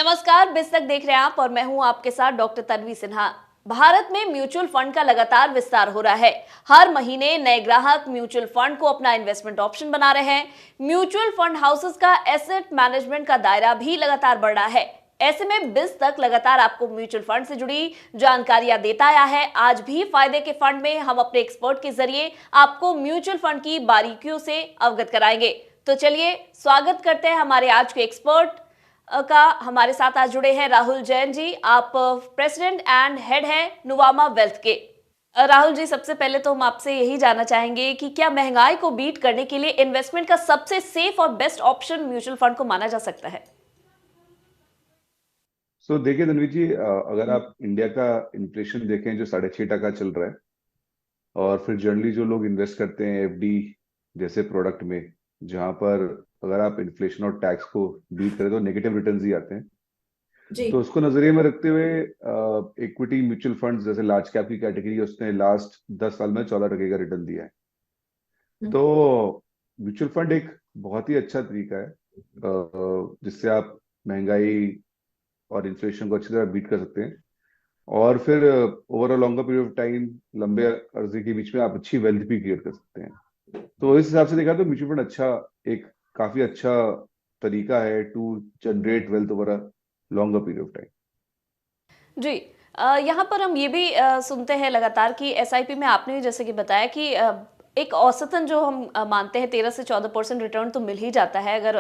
नमस्कार, बिज तक देख रहे हैं आप और मैं हूं आपके साथ डॉक्टर तन्वी सिन्हा। भारत में म्यूचुअल फंड का लगातार विस्तार हो रहा है। हर महीने नए ग्राहक म्यूचुअल फंड को अपना इन्वेस्टमेंट ऑप्शन बना रहे हैं। म्यूचुअल फंड हाउसेस का एसेट मैनेजमेंट का दायरा भी लगातार बढ़ रहा है। ऐसे में बिज तक लगातार आपको म्यूचुअल फंड से जुड़ी जानकारियां देता आया है। आज भी फायदे के फंड में हम अपने एक्सपर्ट के जरिए आपको म्यूचुअल फंड की बारीकियों से अवगत कराएंगे। तो चलिए स्वागत करते हैं हमारे आज के एक्सपर्ट का। हमारे साथ आज जुड़े हैं राहुल जैन जी। आप प्रेसिडेंट एंड हेड हैं नुवामा वेल्थ के। राहुल जी, सबसे पहले तो हम आपसे यही जानना चाहेंगे कि क्या महंगाई को बीट करने के लिए इन्वेस्टमेंट का सबसे सेफ और बेस्ट ऑप्शन म्यूचुअल फंड को माना जा सकता है? देखिए तन्वी जी, अगर आप इंडिया का इन्फ्लेशन देखें जो 6.5% चल रहा है, और फिर जनरली जो लोग इन्वेस्ट करते हैं एफडी जैसे प्रोडक्ट में, जहां पर अगर आप इन्फ्लेशन और टैक्स को बीट करें तो नेगेटिव रिटर्न्स ही आते हैं। जी। तो उसको नजरिए में रखते हुए इक्विटी म्यूचुअल फंड्स जैसे लार्ज कैप की कैटेगरी है, उसने लास्ट 10 साल में 14% का रिटर्न दिया है। तो म्यूचुअल फंड एक बहुत ही अच्छा तरीका है जिससे आप महंगाई और इन्फ्लेशन को अच्छी तरह बीट कर सकते हैं, और फिर over a longer period of time, लंबे अरसे के बीच में आप अच्छी वेल्थ भी क्रिएट कर सकते हैं। तो इस हिसाब से देखा तो म्यूचुअल फंड एक काफी अच्छा तरीका है to generate wealth over a longer period of time. जी। यहाँ पर हम ये भी सुनते हैं लगातार कि एसआईपी में आपने भी जैसे कि बताया कि एक औसतन जो हम मानते हैं 13 से 14% रिटर्न तो मिल ही जाता है अगर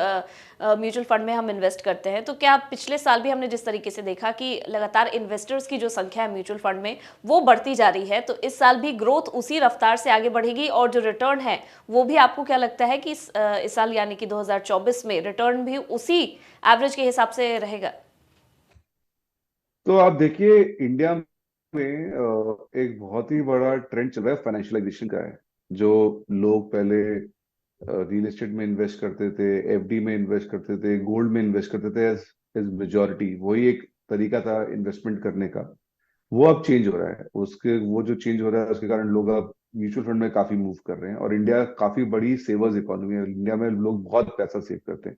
म्यूचुअल फंड में हम इन्वेस्ट करते हैं। तो क्या पिछले साल भी हमने जिस तरीके से देखा कि लगातार इन्वेस्टर्स की जो संख्या है म्यूचुअल फंड में वो बढ़ती जा रही है, तो इस साल भी ग्रोथ उसी रफ्तार से आगे बढ़ेगी और जो रिटर्न है वो भी आपको क्या लगता है कि इस साल यानी कि 2024 में रिटर्न भी उसी एवरेज के हिसाब से रहेगा? तो आप देखिए, इंडिया में एक बहुत ही बड़ा ट्रेंड चल रहा है, फाइनेंशियलाइजेशन का है। जो लोग पहले रियल एस्टेट में इन्वेस्ट करते थे, एफडी में इन्वेस्ट करते थे, गोल्ड में इन्वेस्ट करते थे, एज मेजोरिटी वही एक तरीका था इन्वेस्टमेंट करने का, वो अब चेंज हो रहा है। उसके वो जो चेंज हो रहा है उसके कारण लोग अब म्यूचुअल फंड में काफी मूव कर रहे हैं, और इंडिया काफी बड़ी सेवर्स इकोनॉमी है। इंडिया में लोग बहुत पैसा सेव करते हैं।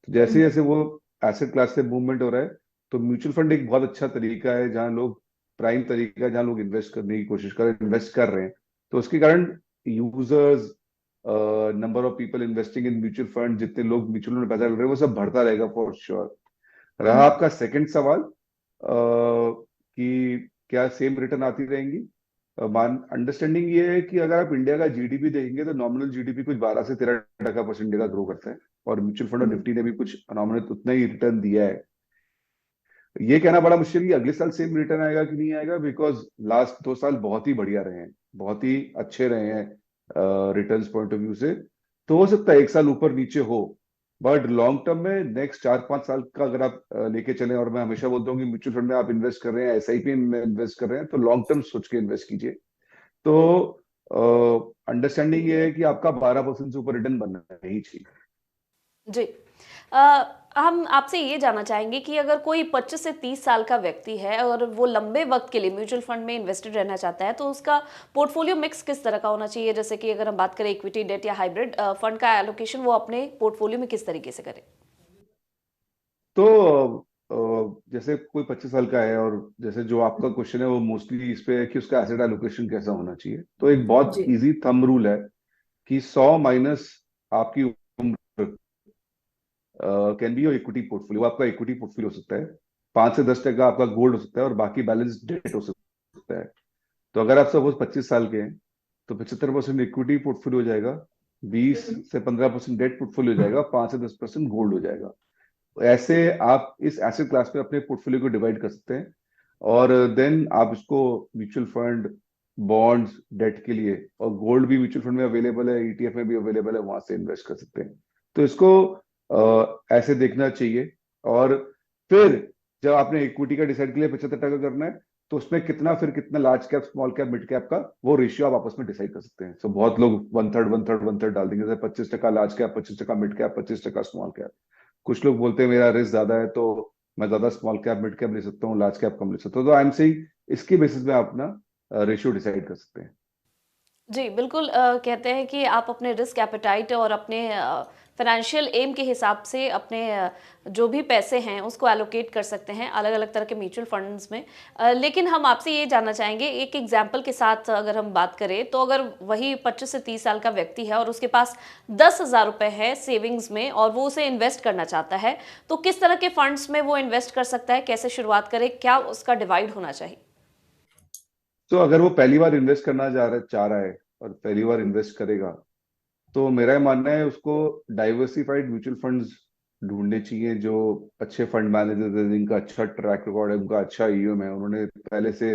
तो जैसे जैसे वो एसेट क्लास से मूवमेंट हो रहा है, तो म्यूचुअल फंड एक बहुत अच्छा तरीका है जहां लोग, प्राइम तरीका है जहां लोग इन्वेस्ट करने की कोशिश कर इन्वेस्ट कर रहे हैं। तो उसके कारण users, number of people investing in mutual fund, जितने लोग म्यूचुअल फंड में पैसा डाल रहे हैं वो सब बढ़ता रहेगा फॉर श्योर। रहा आपका सेकंड सवाल, कि क्या सेम रिटर्न आती रहेंगी? मान अंडरस्टैंडिंग ये है कि अगर आप इंडिया का जीडीपी देखेंगे तो नॉमिनल जीडीपी कुछ 12 से 13% इंडिया का ग्रो करता है, और म्यूचुअल फंड और निफ्टी ने भी कुछ नॉमिनल उतना ही रिटर्न दिया है। ये कहना बड़ा मुश्किल कि अगले साल सेम रिटर्न आएगा कि नहीं आएगा, बिकॉज लास्ट 2 साल बहुत ही बढ़िया रहे हैं, बहुत ही अच्छे रहे हैं रिटर्न्स पॉइंट ऑफ व्यू से। तो हो सकता है एक साल ऊपर नीचे हो, बट लॉन्ग टर्म में नेक्स्ट 4-5 साल का अगर आप लेके चलें, और मैं हमेशा बोलता हूँ कि म्यूचुअल फंड में आप इन्वेस्ट कर रहे हैं, एसआईपी में इन्वेस्ट कर रहे हैं, तो लॉन्ग टर्म सोच के इन्वेस्ट कीजिए। तो अंडरस्टैंडिंग ये है कि आपका 12% से ऊपर रिटर्न बनना ही चाहिए। जी। अ, हम आपसे ये जानना चाहेंगे कि अगर कोई 25 से 30 साल का व्यक्ति है और वो लंबे वक्त के लिए म्यूचुअल फंड में इन्वेस्टेड रहना चाहता है, तो उसका पोर्टफोलियो मिक्स किस तरह का होना चाहिए? जैसे कि अगर हम बात करें इक्विटी, डेट या हाइब्रिड फंड का एलोकेशन वो अपने पोर्टफोलियो में किस तरीके से करे? तो जैसे कोई 25 साल का है, और जैसे जो आपका क्वेश्चन है वो मोस्टली इस पे है कि उसका एसेट एलोकेशन कैसा होना चाहिए, तो एक बहुत जी। इजी थंब रूल है कि 100 माइनस आपकी उम्र can be your equity portfolio. आपका इक्विटी पोर्टफोलियो हो सकता है, 5 से 10% आपका गोल्ड हो सकता है, और बाकी बैलेंस डेट हो सकता है। तो अगर आप सपोज 25 साल के हैं तो 75% इक्विटी पोर्टफोलियो हो जाएगा, 20 से 15% डेट पोर्टफोलियो हो जाएगा, 5 से 10% गोल्ड हो जाएगा। ऐसे आप इस एसेट क्लास में अपने पोर्टफोलियो को डिवाइड कर सकते हैं, और देन आप इसको म्यूचुअल फंड, बॉन्ड्स, डेट के लिए, और गोल्ड भी म्यूचुअल फंड में अवेलेबल है, ईटीएफ में भी अवेलेबल है, वहां से इन्वेस्ट कर सकते हैं। तो इसको ऐसे देखना चाहिए। और फिर जब आपने इक्विटी का डिसाइड किया 75% करना है, तो उसमें कितना, फिर कितना large cap, small cap, mid cap का वो रेशियो आप आपस में डिसाइड कर सकते हैं। सो बहुत लोग 1/3 1/3 1/3 डाल देंगे, जैसे 25% large cap, 25% mid cap, 25% small cap. कुछ लोग बोलते हैं मेरा रिस्क ज्यादा है तो मैं ज्यादा स्मॉल कैप, मिड कैप ले सकता हूँ, लार्ज कैप कम ले सकता हूँ। तो आई एम सेइंग इसके बेसिस पे आप अपना रेशियो डिसाइड कर सकते हैं। जी, बिल्कुल। कहते हैं कि आप अपने रिस्क एपेटाइट और अपने फाइनेंशियल एम के हिसाब से अपने जो भी पैसे हैं उसको एलोकेट कर सकते हैं अलग अलग तरह के म्यूचुअल फंड्स में। लेकिन हम आपसे ये जानना चाहेंगे, एक एग्जाम्पल के साथ अगर हम बात करें तो अगर वही 25 से 30 साल का व्यक्ति है और उसके पास 10,000 रुपए है सेविंग्स में और वो उसे इन्वेस्ट करना चाहता है, तो किस तरह के फंड्स में वो इन्वेस्ट कर सकता है, कैसे शुरुआत करे, क्या उसका डिवाइड होना चाहिए? तो अगर वो पहली बार इन्वेस्ट करना चाह रहा है और पहली बार इन्वेस्ट करेगा, तो मेरा ये मानना है उसको डाइवर्सिफाइड म्यूचुअल फंड्स ढूंढने चाहिए जो अच्छे फंड मैनेजर्स हैं, जिनका अच्छा ट्रैक रिकॉर्ड है, उनका अच्छा ईएम है, उन्होंने पहले से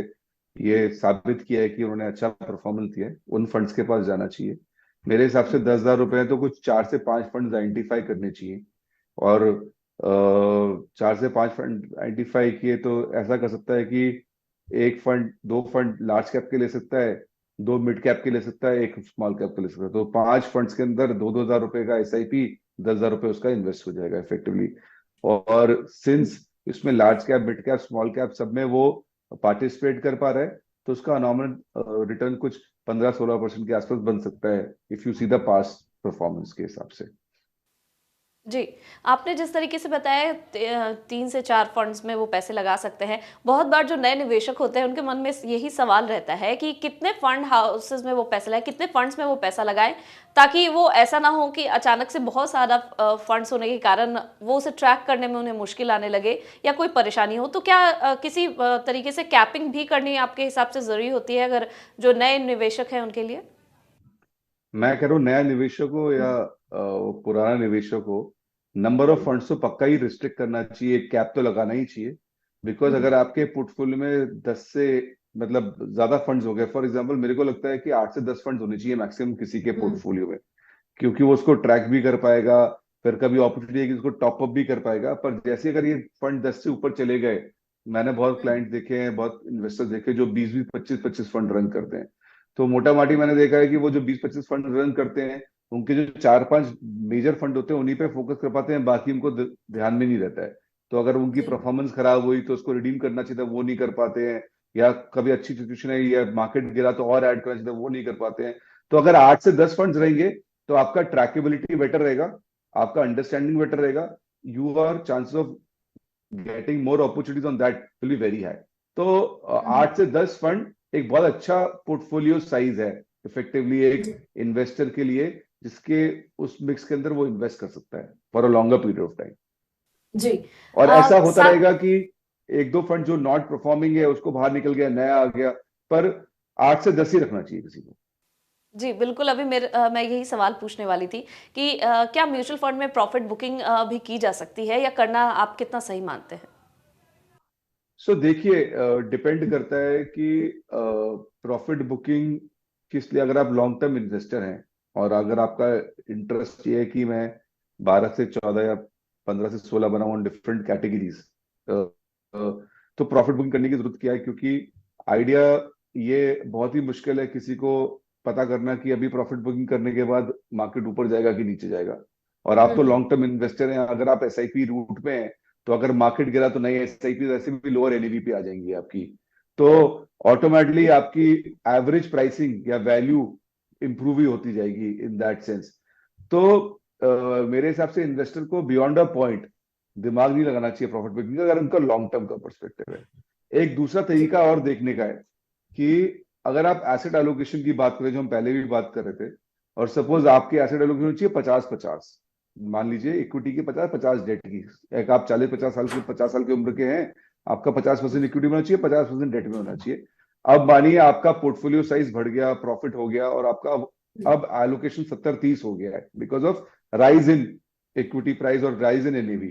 ये साबित किया है कि उन्होंने अच्छा परफॉर्मेंस दिया है, उन फंड्स के पास जाना चाहिए। मेरे हिसाब से 10,000 रुपए है तो कुछ 4 से 5 फंड्स आइडेंटिफाई करने चाहिए। और 4 से 5 फंड आइडेंटिफाई किए तो ऐसा कर सकता है कि एक फंड, दो फंड लार्ज कैप के ले सकता है, दो मिड कैप के ले सकता है, एक स्मॉल कैप के ले सकता है। तो 5 फंड्स के अंदर 2-2 हजार रुपए का एसआईपी, 10,000 रुपए उसका इन्वेस्ट हो जाएगा इफेक्टिवली। और सिंस इसमें large cap, mid cap, small cap सब में वो पार्टिसिपेट कर पा रहा है, तो उसका नॉमिनल रिटर्न कुछ 15-16% के आसपास बन सकता है, if you see the past performance के हिसाब से। जी, आपने जिस तरीके से बताया 3 से 4 फंड्स में वो पैसे लगा सकते हैं। बहुत बार जो नए निवेशक होते हैं उनके मन में यही सवाल रहता है कि कितने फंड हाउसेस में वो पैसा लगाएँ, कितने फंड्स में वो पैसा लगाएँ, ताकि वो ऐसा ना हो कि अचानक से बहुत सारा फंड्स होने के कारण वो उसे ट्रैक करने में उन्हें मुश्किल आने लगे या कोई परेशानी हो। तो क्या किसी तरीके से कैपिंग भी करनी आपके हिसाब से ज़रूरी होती है अगर जो नए निवेशक हैं उनके लिए? मैं कह रहा हूँ नया निवेशक हो या पुराना निवेशक हो, नंबर ऑफ फंड्स तो पक्का ही रिस्ट्रिक्ट करना चाहिए, एक कैप तो लगाना ही चाहिए। बिकॉज अगर आपके पोर्टफोलियो में 10 से मतलब ज्यादा फंड्स हो गए, फॉर एग्जांपल मेरे को लगता है कि 8 से 10 फंड्स होने चाहिए मैक्सिमम किसी के पोर्टफोलियो में, क्योंकि वो उसको ट्रैक भी कर पाएगा, फिर कभी अपॉर्चुनिटी है कि उसको टॉप अप भी कर पाएगा। पर जैसे अगर ये फंड 10 से ऊपर चले गए, मैंने बहुत क्लाइंट देखे हैं, बहुत इन्वेस्टर देखे जो 20-20, 25-25 फंड रन करते हैं। तो मोटा माटी मैंने देखा है कि वो जो 20-25 फंड रन करते हैं, उनके जो 4-5 मेजर फंड होते हैं उन्हीं पे फोकस कर पाते हैं, बाकी उनको ध्यान में नहीं रहता है। तो अगर उनकी जी। परफॉर्मेंस खराब हुई तो उसको रिडीम करना चाहिए था, वो नहीं कर पाते हैं। या कभी अच्छी सिचुएशन है या मार्केट गिरा तो और ऐड करना चाहिए था, वो नहीं कर पाते हैं। तो अगर 8 से 10 फंड्स रहेंगे तो आपका ट्रैकेबिलिटी बेटर रहेगा, आपका अंडरस्टैंडिंग बेटर रहेगा, you are chances of getting more opportunities on that will be very high. तो 8 से 10 फंड एक बहुत अच्छा पोर्टफोलियो साइज है इफेक्टिवली एक इन्वेस्टर के लिए, जिसके उस मिक्स के अंदर वो इन्वेस्ट कर सकता है for a longer period of time. जी। और ऐसा होता साथ रहेगा कि एक दो फंड जो नॉट परफॉर्मिंग है उसको बाहर निकल गया, नया आ गया, पर 8 से 10 ही रखना चाहिए किसी को। जी, बिल्कुल, अभी मैं यही सवाल पूछने वाली थी कि क्या म्यूचुअल फंड में प्रॉफिट बुकिंग भी की जा सकती है या करना आप कितना सही मानते हैं? सो देखिए, डिपेंड करता है कि प्रॉफिट बुकिंग किस लिए। अगर आप लॉन्ग टर्म इन्वेस्टर हैं और अगर आपका इंटरेस्ट ये है कि मैं 12 से 14 या 15 से 16 बनाऊं डिफरेंट कैटेगरीज, तो प्रॉफिट बुकिंग करने की जरूरत क्या है? क्योंकि आइडिया ये बहुत ही मुश्किल है किसी को पता करना कि अभी प्रॉफिट बुकिंग करने के बाद मार्केट ऊपर जाएगा कि नीचे जाएगा। और आप तो लॉन्ग टर्म इन्वेस्टर हैं, अगर आप एसआईपी रूट में हैं तो अगर मार्केट गिरा तो नई एसआईपी वैसे भी लोअर एनएवी पे आ जाएंगी आपकी। तो ऑटोमेटिकली आपकी एवरेज प्राइसिंग या वैल्यू इंप्रूव ही होती जाएगी इन दैट सेंस। तो मेरे हिसाब से इन्वेस्टर को बियॉन्ड अ पॉइंट दिमाग नहीं लगाना चाहिए प्रॉफिट बुकिंग का, अगर उनका लॉन्ग टर्म का पर्सपेक्टिव है। एक दूसरा जी। तरीका और देखने का है कि अगर आप एसेट एलोकेशन की बात करें, जो हम पहले भी बात कर रहे थे, और सपोज आपकी एसेट एलोकेशन होनी चाहिए 50-50, मान लीजिए इक्विटी की 50-50 डेट की। एक आप 40-50 साल के, 50 साल की उम्र के हैं, आपका 50% इक्विटी में होना चाहिए, 50% डेट में होना चाहिए। अब मानिए आपका पोर्टफोलियो साइज बढ़ गया, प्रॉफिट हो गया, और आपका अब एलोकेशन 70-30 हो गया है because of rise in equity price और राइज इन एनएवी।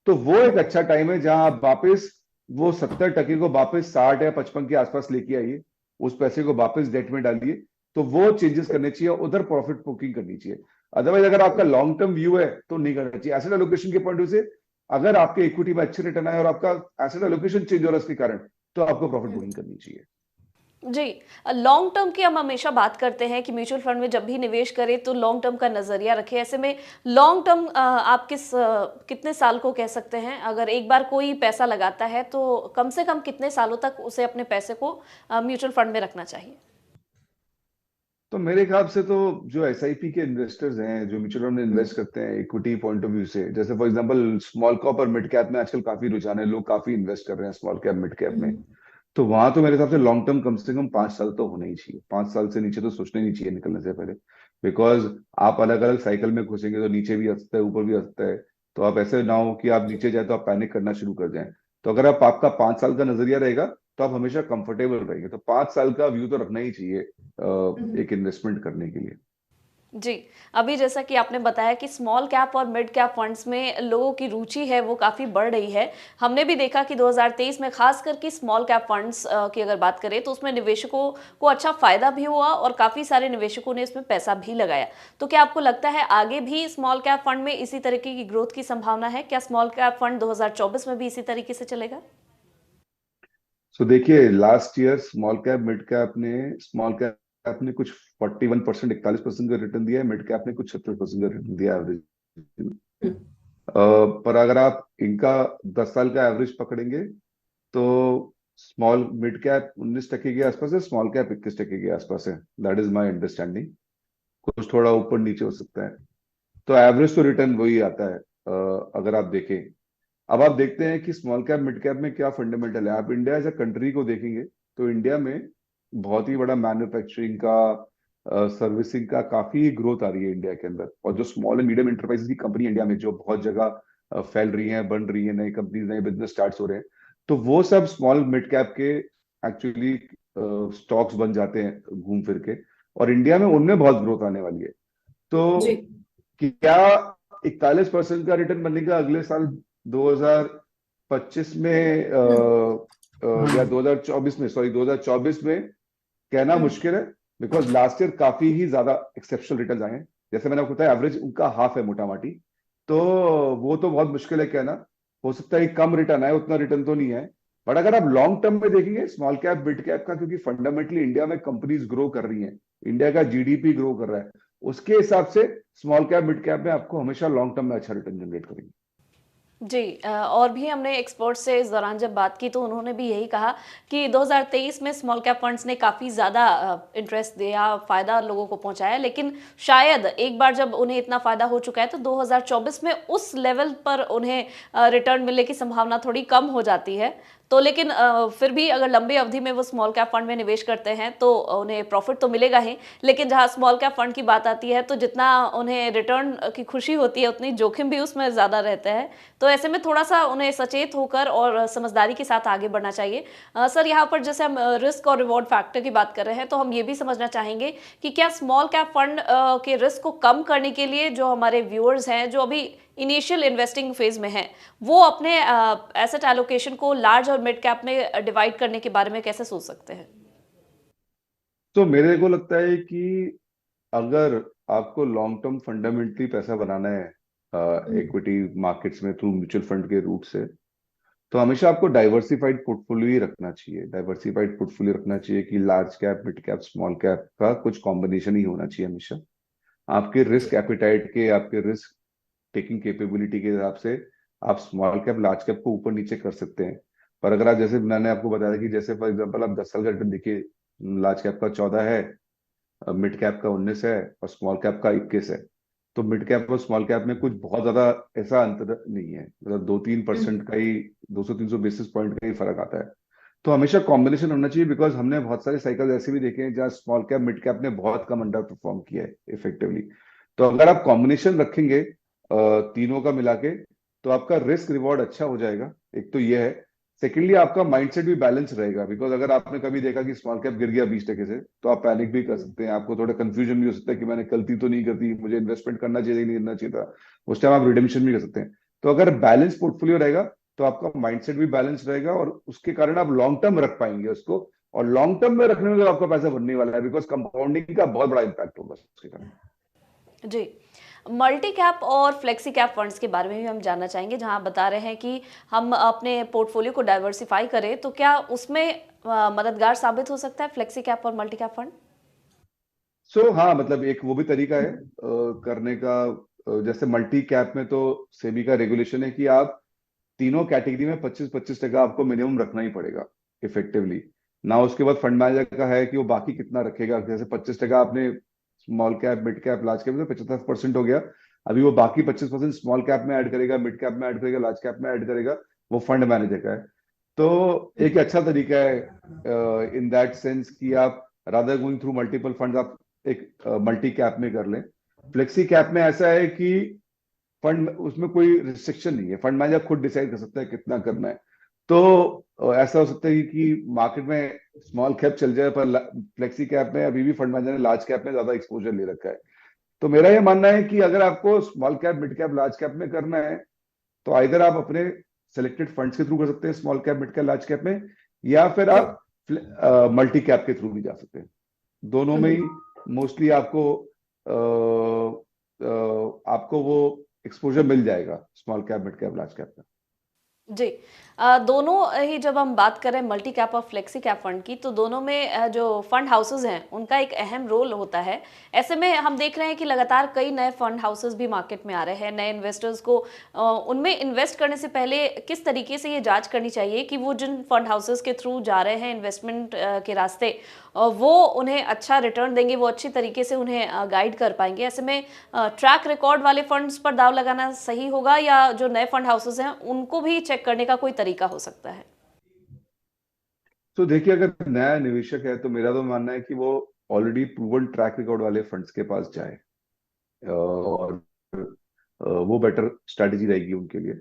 तो वो एक अच्छा टाइम है जहां आप वापस वो 70% को वापस 60 या 55 के आसपास लेके आइए, उस पैसे को वापस डेट में डालिए। तो वो चेंजेस करने चाहिए, उधर प्रॉफिट बुकिंग करनी चाहिए। अदरवाइज अगर आपका लॉन्ग टर्म व्यू है तो नहीं करना चाहिए एसेट एलोकेशन के पॉइंट ऑफ व्यू से। अगर आपके इक्विटी में अच्छे रिटर्न आए और आपका एसेट एलोकेशन चेंज हो रहा है उसके कारण, तो आपको प्रॉफिट बुकिंग करनी चाहिए। जी, लॉन्ग टर्म की हम हमेशा बात करते हैं कि म्यूचुअल फंड में जब भी निवेश करें तो लॉन्ग टर्म का नज़रिया रखें। ऐसे में लॉन्ग टर्म आप कितने साल को कह सकते हैं? अगर एक बार कोई पैसा लगाता है तो कम से कम कितने सालों तक उसे अपने पैसे को म्यूचुअल फंड में रखना चाहिए? तो मेरे ख्याल से तो जो एसआईपी के इन्वेस्टर्स हैं, जो म्यूचुअल फंड में इन्वेस्ट करते हैं इक्विटी पॉइंट ऑफ व्यू से, जैसे फॉर एग्जांपल स्मॉल कैप और मिड कैप में आजकल काफी रुझान है, लोग काफी इन्वेस्ट कर रहे हैं स्मॉल कैप मिड कैप में। तो वहां तो मेरे हिसाब से लॉन्ग टर्म कम से कम 5 साल तो होना ही चाहिए, 5 साल से नीचे तो सोचना ही नहीं चाहिए निकलने से पहले। बिकॉज आप अलग अलग साइकिल में घुसेंगे तो नीचे भी आ सकता है, ऊपर भी आ सकता है। तो आप ऐसे ना हो कि आप नीचे जाए तो आप पैनिक करना शुरू कर जाएं। तो अगर आप आपका 5 साल का नजरिया रहेगा तो आप हमेशा कंफर्टेबल रहेंगे। तो 5 साल का व्यू तो रखना ही चाहिए एक इन्वेस्टमेंट करने के लिए। जी, अभी जैसा कि आपने बताया कि स्मॉल कैप और मिड कैप फंड्स में लोगों की रुचि है वो काफ़ी बढ़ रही है। हमने भी देखा कि 2023 में खास करके स्मॉल कैप फंड्स की अगर बात करें तो उसमें निवेशकों को अच्छा फ़ायदा भी हुआ और काफ़ी सारे निवेशकों ने इसमें पैसा भी लगाया। तो क्या आपको लगता है आगे भी स्मॉल कैप फंड में इसी तरीके की ग्रोथ की संभावना है? क्या स्मॉल कैप फंड 2024 में भी इसी तरीके से चलेगा? सो देखिए, लास्ट ईयर स्मॉल कैप ने कुछ 41%, 41% का रिटर्न दिया है, मिड कैप ने कुछ 70% का रिटर्न दिया है एवरेज। पर अगर आप इनका 10 साल का एवरेज पकड़ेंगे तो स्मॉल मिड कैप 19% के आसपास है, स्मॉल कैप 21% के आसपास है। That is my understanding. कुछ थोड़ा ऊपर नीचे हो सकता है। तो एवरेज तो रिटर्न वही आता है अगर आप देखें। अब आप देखते हैं कि स्मॉल कैप मिड कैप में क्या फंडामेंटल है। आप इंडिया एज अ कंट्री को देखेंगे तो इंडिया में बहुत ही बड़ा मैन्युफैक्चरिंग का, सर्विसिंग का काफी ग्रोथ आ रही है इंडिया के अंदर। और जो स्मॉल एंड मीडियम इंटरप्राइजेस की कंपनी इंडिया में जो बहुत जगह फैल रही हैं, बन रही है, नई कंपनीज, नए बिजनेस स्टार्ट हो रहे हैं, तो वो सब स्मॉल मिड कैप के एक्चुअली स्टॉक्स बन जाते हैं घूम फिर के। और इंडिया में उनमें बहुत ग्रोथ आने वाली है। तो जी। क्या 41% का रिटर्न बनेगा अगले साल 2025 में या 2024 में, सॉरी 2024 में? कहना मुश्किल है। बिकॉज लास्ट ईयर काफी ही ज्यादा एक्सेप्शनल रिटर्न आए हैं। जैसे मैंने आपको बताया, एवरेज उनका हाफ है मोटा माटी। तो वो तो बहुत मुश्किल है कहना। हो सकता है कि कम रिटर्न आए, उतना रिटर्न तो नहीं है। बट अगर आप लॉन्ग टर्म में देखेंगे स्मॉल कैप मिड कैप का, क्योंकि फंडामेंटली इंडिया में कंपनीज ग्रो कर रही हैं, इंडिया का जीडीपी ग्रो कर रहा है, उसके हिसाब से स्मॉल कैप मिड कैप में आपको हमेशा लॉन्ग टर्म में अच्छा रिटर्न जनरेट करेंगे। जी, और भी हमने एक्सपर्ट से इस दौरान जब बात की तो उन्होंने भी यही कहा कि 2023 में स्मॉल कैप फंड्स ने काफ़ी ज़्यादा इंटरेस्ट दिया, फ़ायदा लोगों को पहुंचाया, लेकिन शायद एक बार जब उन्हें इतना फ़ायदा हो चुका है तो 2024 में उस लेवल पर उन्हें रिटर्न मिलने की संभावना थोड़ी कम हो जाती है। तो लेकिन फिर भी अगर लंबी अवधि में वो स्मॉल कैप फंड में निवेश करते हैं तो उन्हें प्रॉफिट तो मिलेगा ही। लेकिन जहाँ स्मॉल कैप फंड की बात आती है तो जितना उन्हें रिटर्न की खुशी होती है उतनी जोखिम भी उसमें ज़्यादा रहता है। तो ऐसे में थोड़ा सा उन्हें सचेत होकर और समझदारी के साथ आगे बढ़ना चाहिए। सर, यहाँ पर जैसे हम रिस्क और रिवॉर्ड फैक्टर की बात कर रहे हैं तो हम ये भी समझना चाहेंगे कि क्या स्मॉल कैप फंड के रिस्क को कम करने के लिए जो हमारे व्यूअर्स हैं जो अभी इनिशियल इन्वेस्टिंग फेज में हैं वो अपने एसेट एलोकेशन को लार्ज और मिड कैप में डिवाइड करने के बारे में कैसे सोच सकते हैं? तो मेरे को लगता है कि अगर आपको लॉन्ग टर्म फंडामेंटली पैसा बनाना है इक्विटी मार्केट्स में थ्रू म्यूचुअल फंड के रूट से, तो हमेशा आपको डाइवर्सिफाइड पोर्टफोलियो ही रखना चाहिए। डाइवर्सिफाइड पोर्टफोलियो रखना चाहिए कि large cap, mid cap, small cap का कुछ कॉम्बिनेशन ही होना चाहिए हमेशा। आपके रिस्क एपिटाइट के, आपके रिस्क टेकिंग कैपेबिलिटी के हिसाब से आप स्मॉल कैप लार्ज कैप को ऊपर नीचे कर सकते हैं। पर अगर आप, जैसे मैंने आपको बताया कि जैसे फॉर एग्जांपल आप 10 साल का रिटर्न देखिए, लार्ज कैप का 14 है, मिड कैप का 19 है, और स्मॉल कैप का 21 है। तो मिड कैप और स्मॉल कैप में कुछ बहुत ज्यादा ऐसा अंतर नहीं है, मतलब 2-3% का ही, 200-300 बेसिस पॉइंट का ही फर्क आता है। तो हमेशा कॉम्बिनेशन होना चाहिए। बिकॉज हमने बहुत सारे साइकिल ऐसे भी देखे हैं जहाँ स्मॉल कैप मिड कैप ने बहुत कम अंडर परफॉर्म किया है इफेक्टिवली। तो अगर आप कॉम्बिनेशन रखेंगे तीनों का मिला के, तो आपका रिस्क रिवॉर्ड अच्छा हो जाएगा। एक तो ये है। सेकेंडली, आपका माइंडसेट भी बैलेंस रहेगा। बिकॉज अगर आपने कभी देखा कि स्मॉल कैप गिर गया 20% से, तो आप पैनिक भी कर सकते हैं, आपको थोड़ा कंफ्यूजन भी हो सकता है कि मैंने गलती तो नहीं करती, मुझे इन्वेस्टमेंट करना चाहिए नहीं करना चाहिए था। उस टाइम आप रिडेम्पशन भी कर सकते हैं। तो अगर बैलेंस पोर्टफोलियो रहेगा तो आपका माइंडसेट भी बैलेंस रहेगा, और उसके कारण आप लॉन्ग टर्म रख पाएंगे उसको। और लॉन्ग टर्म में रखने में तो आपका पैसा बनने वाला है, बिकॉज कंपाउंडिंग का बहुत बड़ा इंपैक्ट होगा उसके कारण। जी, मल्टी कैप और फ्लेक्सी कैप फंड्स के बारे में भी हम जानना चाहेंगे, जहां आप बता रहे हैं कि हम अपने पोर्टफोलियो को डाइवर्सिफाई करें तो क्या उसमें मददगार साबित हो सकता है फ्लेक्सी कैप और मल्टी कैप फंड? हाँ, मतलब एक वो भी तरीका है करने का। जैसे मल्टी कैप में तो सेबी का रेगुलेशन है कि आप तीनों कैटेगरी में 25-25% आपको मिनिमम रखना ही पड़ेगा इफेक्टिवली। ना उसके बाद फंड मैनेजर का है कि वो बाकी कितना रखेगा। जैसे 25% आपने small cap, mid cap, large cap में, 75% हो गया। अभी वो बाकी 25% स्मॉल कैप में ऐड करेगा, मिड कैप में ऐड करेगा, लार्ज कैप में ऐड करेगा, वो फंड मैनेजर का है। तो एक अच्छा तरीका है इन दैट सेंस कि आप rather going through multiple fund, आप एक मल्टी कैप में कर लें। फ्लेक्सी कैप में ऐसा है कि फंड, उसमें कोई रिस्ट्रिक्शन नहीं है, फंड मैनेजर खुद डिसाइड कर सकता है कितना करना है। तो ऐसा हो सकता है कि मार्केट में स्मॉल कैप चल जाए, पर फ्लेक्सी कैप में अभी भी फंड मैनेजर ने लार्ज कैप में ज्यादा एक्सपोजर ले रखा है। तो मेरा ये मानना है कि अगर आपको small cap, mid cap, large cap में करना है, तो आइदर आप अपने सिलेक्टेड फंड्स के थ्रू कर सकते हैं small cap, mid cap, large cap में, या फिर आप मल्टी कैप के थ्रू भी जा सकते हैं। दोनों में ही मोस्टली आपको आपको वो एक्सपोजर मिल जाएगा, small cap, mid cap, large cap का। जी। दोनों ही जब हम बात करें मल्टी कैप और फ्लेक्सी कैप फंड की, तो दोनों में जो फंड हाउसेज हैं उनका एक अहम रोल होता है। ऐसे में हम देख रहे हैं कि लगातार कई नए फंड हाउसेज भी मार्केट में आ रहे हैं। नए इन्वेस्टर्स को उनमें इन्वेस्ट करने से पहले किस तरीके से ये जांच करनी चाहिए कि वो जिन फंड हाउसेज के थ्रू जा रहे हैं इन्वेस्टमेंट के रास्ते, वो उन्हें अच्छा रिटर्न देंगे, वो अच्छी तरीके से उन्हें गाइड कर पाएंगे। ऐसे में ट्रैक रिकॉर्ड वाले फंड्स पर दाव लगाना सही होगा, या जो नए फंड हाउसेस हैं उनको भी चेक करने का कोई तरीका हो सकता है? तो देखिए, अगर नया निवेशक है तो मेरा तो मानना है कि वो ऑलरेडी प्रूवन ट्रैक रिकॉर्ड वाले फंड्स के पास जाए, और वो बेटर स्ट्रैटेजी रहेगी उनके लिए।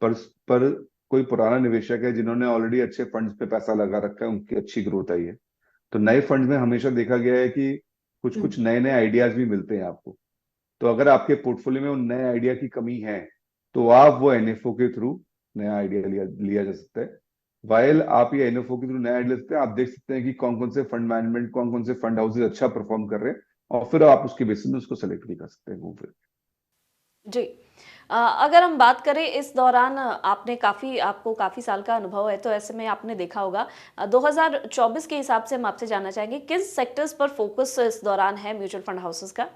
पर पर कोई पुराना निवेशक है जिन्होंने ऑलरेडी अच्छे फंड्स पे पैसा लगा रखा है, उनकी अच्छी ग्रोथ आई है, तो नए फंड्स में हमेशा देखा गया है कि कुछ कुछ नए नए आइडियाज भी मिलते हैं आपको। तो अगर आपके पोर्टफोलियो में उन नए आइडिया की कमी है, तो आप वो एनएफओ के थ्रू नया आइडिया लिया लिया जा सकता है। वाइल आप ये एनएफओ के थ्रू नया आइडिया ले सकते हैं, आप देख सकते हैं कि कौन कौन से फंड मैनेजमेंट, कौन कौन से फंड हाउसेज अच्छा परफॉर्म कर रहे हैं, और फिर आप उसके बेसिस में उसको सेलेक्ट भी कर सकते हैं, घूम फिर। जी। अगर हम बात करें इस दौरान, आपको काफी साल का अनुभव है, तो ऐसे में आपने देखा होगा 2024 के हिसाब से हम आपसे जानना चाहेंगे किस सेक्टर्स पर फोकस इस दौरान है म्यूचुअल फंड हाउसेस का?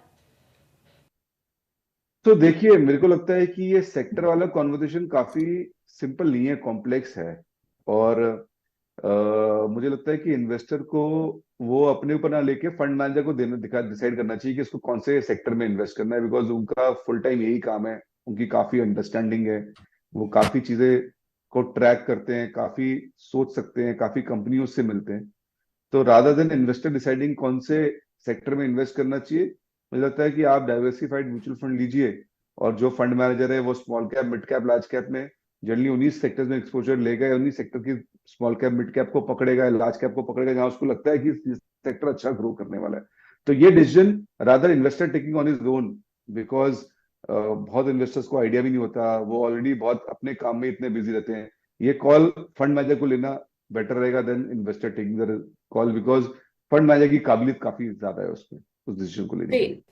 तो देखिए, मेरे को लगता है कि ये सेक्टर वाला कॉन्वर्सेशन काफी सिंपल नहीं है, कॉम्प्लेक्स है। और मुझे लगता है कि इन्वेस्टर को वो अपने ऊपर ना लेके फंड मैनेजर को देना, दिखा डिसाइड करना चाहिए कि इसको कौन से सेक्टर में इन्वेस्ट करना है, बिकॉज उनका फुल टाइम यही काम है। उनकी काफी अंडरस्टैंडिंग है, वो काफी चीजें को ट्रैक करते हैं, काफी सोच सकते हैं, काफी कंपनियों से मिलते हैं। तो रादर देन इन्वेस्टर डिसाइडिंग कौन से सेक्टर में इन्वेस्ट करना चाहिए, मुझे लगता है कि आप डाइवर्सिफाइड म्यूचुअल फंड लीजिए, और जो फंड मैनेजर है वो small cap, mid cap, large cap में जनरली उन्हीं सेक्टर्स में एक्सपोजर लेगा, या उन्हीं सेक्टर की स्मॉल कैप, मिड कैप को पकड़ेगा, लार्ज कैप को पकड़ेगा, जहां उसको लगता है कि सेक्टर अच्छा ग्रो करने वाला है। तो ये decision rather investor taking on is own, because बहुत इन्वेस्टर्स को आइडिया भी नहीं होता, वो ऑलरेडी बहुत अपने काम में इतने बिजी रहते हैं। ये कॉल फंड मैनेजर को लेना बेटर रहेगा than investor taking the call, because fund manager की काबिलियत काफी ज्यादा है उसमें, उस डिसीजन को लेने जी। के लिए।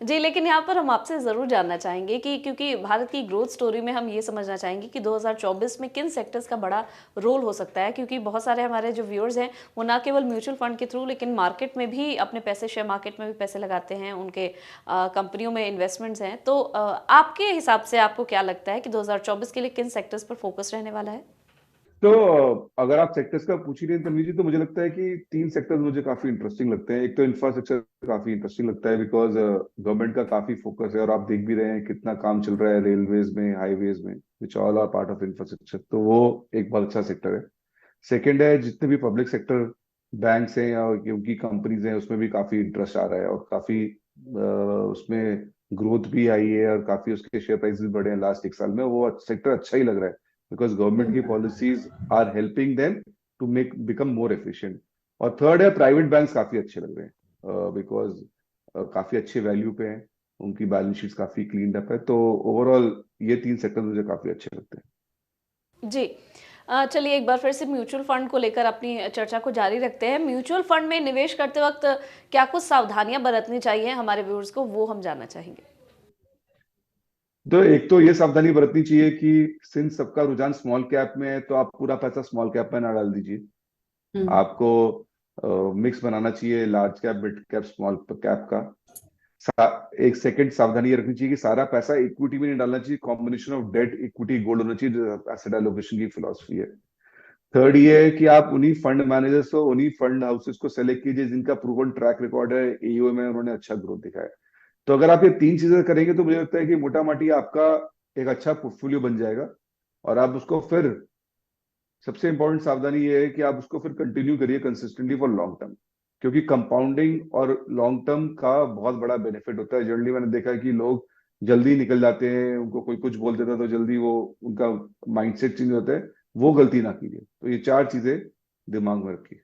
जी, लेकिन यहाँ पर हम आपसे ज़रूर जानना चाहेंगे कि क्योंकि भारत की ग्रोथ स्टोरी में हम ये समझना चाहेंगे कि 2024 में किन सेक्टर्स का बड़ा रोल हो सकता है, क्योंकि बहुत सारे हमारे जो व्यूअर्स हैं वो ना केवल म्यूचुअल फंड के थ्रू लेकिन मार्केट में भी अपने पैसे, शेयर मार्केट में भी पैसे लगाते हैं, उनके कंपनियों में इन्वेस्टमेंट्स हैं। तो आपके हिसाब से आपको क्या लगता है कि 2024 के लिए किन सेक्टर्स पर फोकस रहने वाला है? तो अगर आप सेक्टर्स का पूछ ही रहे हैं तन्वी जी, तो मुझे लगता है कि तीन सेक्टर्स मुझे काफी इंटरेस्टिंग लगते हैं। एक तो इंफ्रास्ट्रक्चर काफी इंटरेस्टिंग लगता है, बिकॉज गवर्नमेंट का काफी फोकस है, और आप देख भी रहे हैं कितना काम चल रहा है रेलवेज में, हाईवेज में, which all are part of infrastructure. तो वो एक बहुत अच्छा सेक्टर है। सेकेंड है, जितने भी पब्लिक सेक्टर बैंक्स हैं या उनकी कंपनीज हैं, उसमें भी काफी इंटरेस्ट आ रहा है, और काफी उसमें ग्रोथ भी आई है, और काफी उसके शेयर प्राइसेस भी बढ़े हैं लास्ट एक साल में। वो सेक्टर अच्छा ही लग रहा है, बिकॉज गवर्नमेंट की policies are helping them to make become more efficient. और थर्ड है, प्राइवेट बैंक्स काफी अच्छे लग रहे हैं, बिकॉज काफी अच्छे वैल्यू पे हैं, उनकी बैलेंस शीट काफी क्लीन अप है। तो ओवरऑल ये तीन सेक्टर मुझे काफी अच्छे लगते हैं। जी। चलिए एक बार फिर से म्यूचुअल फंड को लेकर अपनी चर्चा को जारी रखते हैं। म्यूचुअल फंड में निवेश करते वक्त क्या कुछ सावधानियां बरतनी चाहिए हमारे व्यूअर्स को, वो हम जानना चाहेंगे। तो एक तो ये सावधानी बरतनी चाहिए कि सिंस सबका रुझान स्मॉल कैप में है, तो आप पूरा पैसा स्मॉल कैप में ना डाल दीजिए। आपको मिक्स बनाना चाहिए, large cap, mid cap, small cap का। एक सेकंड सावधानी ये रखनी चाहिए कि सारा पैसा इक्विटी में नहीं डालना चाहिए, combination of debt, equity, gold होना चाहिए, जो एसेट एलोकेशन की फिलॉसफी है। थर्ड ये है कि आप उन्हीं फंड मैनेजर्स को, उन्हीं फंड हाउसेस को सेलेक्ट कीजिए जिनका प्रूवन ट्रैक रिकॉर्ड है, एयूएम में उन्होंने अच्छा ग्रोथ दिखाया है। तो अगर आप ये तीन चीजें करेंगे तो मुझे लगता है कि मोटा माटी आपका एक अच्छा पोर्टफोलियो बन जाएगा। और आप उसको फिर, सबसे इंपॉर्टेंट सावधानी ये है कि आप उसको फिर कंटिन्यू करिए कंसिस्टेंटली फॉर लॉन्ग टर्म, क्योंकि कंपाउंडिंग और लॉन्ग टर्म का बहुत बड़ा बेनिफिट होता है। जनरली मैंने देखा है कि लोग जल्दी निकल जाते हैं, उनको कोई कुछ बोल देता है तो जल्दी वो, उनका माइंडसेट चेंज होता है। वो गलती ना कीजिए। तो ये चार चीजें दिमाग में रखिए।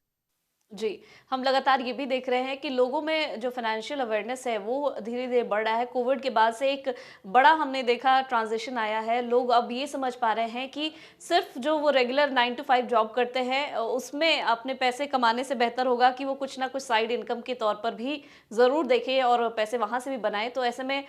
जी, हम लगातार ये भी देख रहे हैं कि लोगों में जो फाइनेंशियल अवेयरनेस है वो धीरे-धीरे बढ़ रहा है। कोविड के बाद से एक बड़ा हमने देखा ट्रांज़िशन आया है। लोग अब ये समझ पा रहे हैं कि सिर्फ़ जो वो रेगुलर 9 टू 5 जॉब करते हैं उसमें अपने पैसे कमाने से बेहतर होगा कि वो कुछ ना कुछ साइड इनकम के तौर पर भी ज़रूर देखें और पैसे वहाँ से भी बनाएँ। तो ऐसे में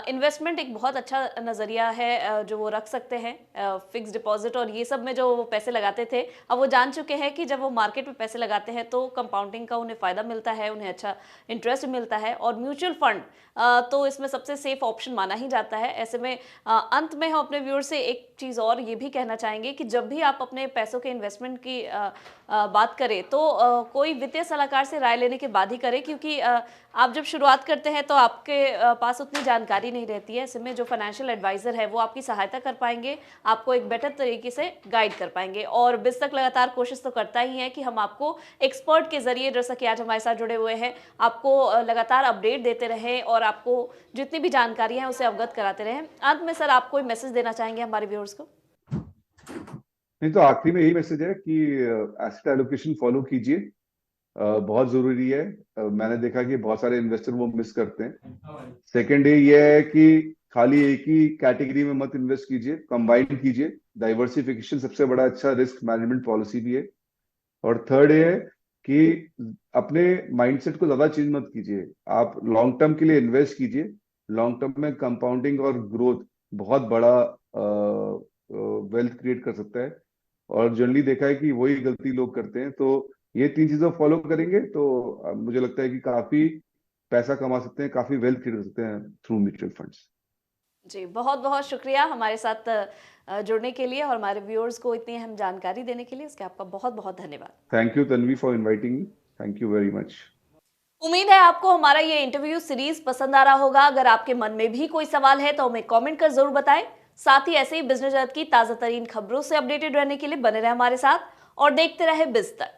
इन्वेस्टमेंट एक बहुत अच्छा नज़रिया है जो वो रख सकते हैं। फ़िक्स्ड डिपॉज़िट और ये सब में जो वो पैसे लगाते थे, अब वो जान चुके हैं कि जब वो मार्केट में पैसे लगाते हैं तो कंपाउंडिंग का उन्हें फ़ायदा मिलता है, उन्हें अच्छा इंटरेस्ट मिलता है और म्यूचुअल फंड तो इसमें सबसे सेफ ऑप्शन माना ही जाता है। ऐसे में अंत में हम अपने व्यूअर्स से एक चीज़ और ये भी कहना चाहेंगे कि जब भी आप अपने पैसों के इन्वेस्टमेंट की बात करें तो कोई वित्तीय सलाहकार से राय लेने के बाद ही करें, क्योंकि आप जब शुरुआत करते हैं तो आपके पास उतनी जानकारी नहीं रहती है। ऐसे में जो फाइनेंशियल एडवाइज़र है वो आपकी सहायता कर पाएंगे, आपको एक बेटर तरीके से गाइड कर पाएंगे। और बिज़ तक लगातार कोशिश तो करता ही है कि हम आपको एक्सपर्ट के ज़रिए, जैसा कि आज हमारे साथ जुड़े हुए हैं, आपको लगातार अपडेट देते रहें और आपको जितनी भी जानकारी है उसे अवगत कराते रहें। अंत में सर आप कोई मैसेज देना चाहेंगे हमारे व्यूअर्स को? नहीं तो आखिरी में यही मैसेज है कि एसेट एलोकेशन फॉलो कीजिए। बहुत जरूरी है। मैंने देखा कि बहुत सारे इन्वेस्टर वो मिस करते हैं। सेकेंड ये है कि खाली एक ही कैटेगरी में मत इन्वेस्ट कीजिए, कंबाइन कीजिए। डाइवर्सिफिकेशन सबसे बड़ा अच्छा रिस्क मैनेजमेंट पॉलिसी भी है। और थर्ड ये है कि अपने माइंडसेट को ज्यादा चेंज मत कीजिए, आप लॉन्ग टर्म के लिए इन्वेस्ट कीजिए। लॉन्ग टर्म में कंपाउंडिंग और ग्रोथ बहुत बड़ा वेल्थ क्रिएट कर सकता है। और जनरली देखा है कि वही गलती लोग करते हैं। तो ये तीन चीजें फॉलो करेंगे तो मुझे लगता है कि काफी पैसा कमा सकते हैं, काफी वेल्थ क्रिएट कर सकते हैं थ्रू म्यूचुअल फंड्स। जी, बहुत-बहुत शुक्रिया हमारे साथ जुड़ने के लिए और हमारे व्यूअर्स को इतनी अहम जानकारी देने के लिए। इसके आपका बहुत-बहुत धन्यवाद। Thank you Tanvi for inviting me. Thank you very much. उम्मीद है आपको हमारा ये इंटरव्यू सीरीज पसंद आ रहा होगा। अगर आपके मन में भी कोई सवाल है तो हमें कमेंट कर जरूर बताएं। साथ ही ऐसे ही बिजनेस जगत की ताजा तरीन खबरों से अपडेटेड रहने के लिए बने रहे हमारे साथ और देखते रहे बिज तक।